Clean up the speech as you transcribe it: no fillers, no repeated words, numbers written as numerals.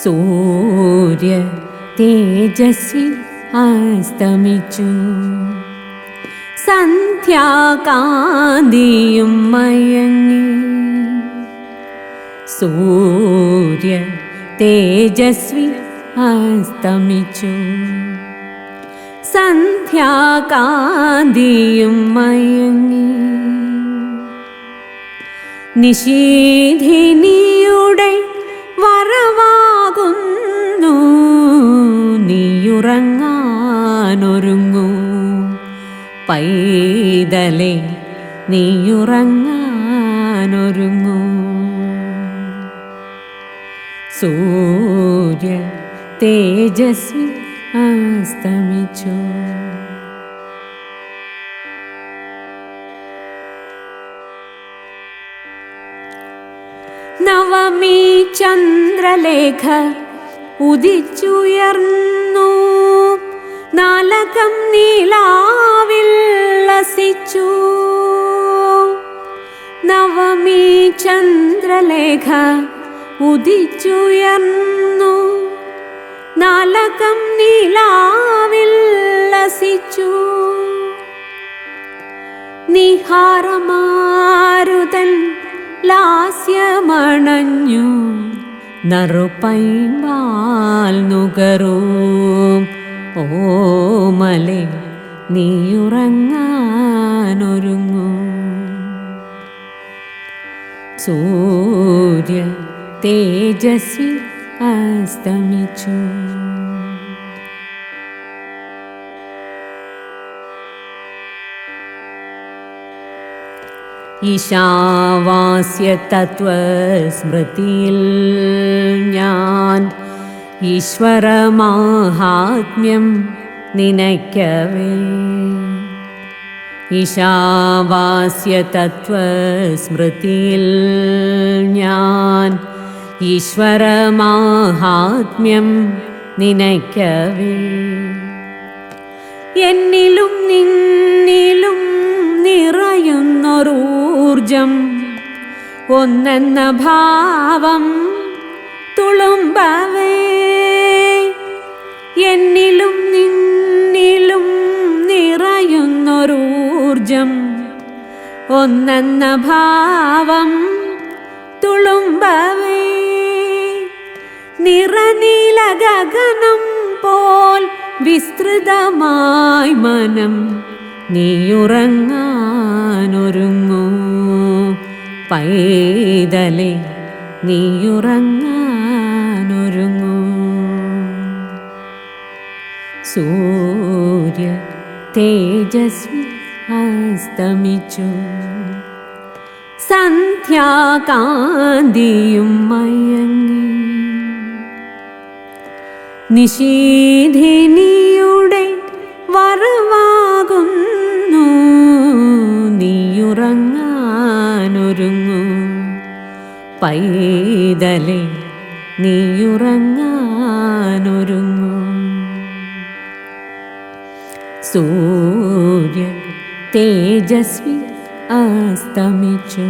സൂര്യ തേജസ്വി അസ്തമിച്ചു. സന്ധ്യാകാന്തിയും മയങ്ങി. സൂര്യ തേജസ്വി അസ്തമിച്ചു. സന്ധ്യാകാന്തിയും മയങ്ങി. നിശീഥിനിയുടെ വരവാകുന്നു. നീയുറങ്ങാനൊരുങ്ങൂ പൈതലേ, നീയുറങ്ങാനൊരുങ്ങൂ. സൂര്യ തേജസ്വി അസ്തമിച്ചു. നവമി ചന്ദ്രലേഖ ഉദിച്ചുയർന്നു. നാലകം നീലാവിൽ ലസിച്ചു. നവമി ചന്ദ്രലേഖ ഉദിച്ചുയർന്നു. നാലകം നീലാവിൽ ലസിച്ചു. നിഹാരമാരുതൻ ലാസ്യമണഞ്ഞു. നറുപൈമ്പാൽ നുകരും ഓമലേ, നീയുറങ്ങാനൊരുങ്ങൂ. സൂര്യ തേജസ്വി അസ്തമിച്ചു. ഈശാവാസ്യ തത്വസ്മൃതിയിൽ ഞാൻ ഈശ്വരമാഹാത്മ്യം നിനയ്ക്കവേ. ഈശാവാസ്യ തത്വസ്മൃതിയിൽ ഞാൻ ഈശ്വരമാഹാത്മ്യം നിനയ്ക്കവേ. എന്നിലും നിന്നിലും നിറയുന്നൊരൂർജം ഒന്നെന്ന ഭാവം തുളുമ്പവേ. എന്നിലും നിന്നിലും നിറയുന്നൊരൂർജം ഒന്നെന്ന ഭാവം തുളുമ്പവേ. നിറനീല ഗഗനം പോൽ വിസ്തൃതമായി മനം, നീയുറങ്ങാനൊരുങ്ങൂ പൈതലേ, നീയുറങ്ങാനൊരുങ്ങൂ. സൂര്യ തേജസ്വി അസ്തമിച്ചു. സന്ധ്യാകാന്തിയും മയങ്ങി. നിശീഥിനിയുടെ വരവാകുന്നു. നീയുറങ്ങാനൊരുങ്ങൂ പൈതലേ, നീയുറങ്ങാനൊരുങ്ങൂ. സൂര്യ തേജസ്വി അസ്തമിച്ചു.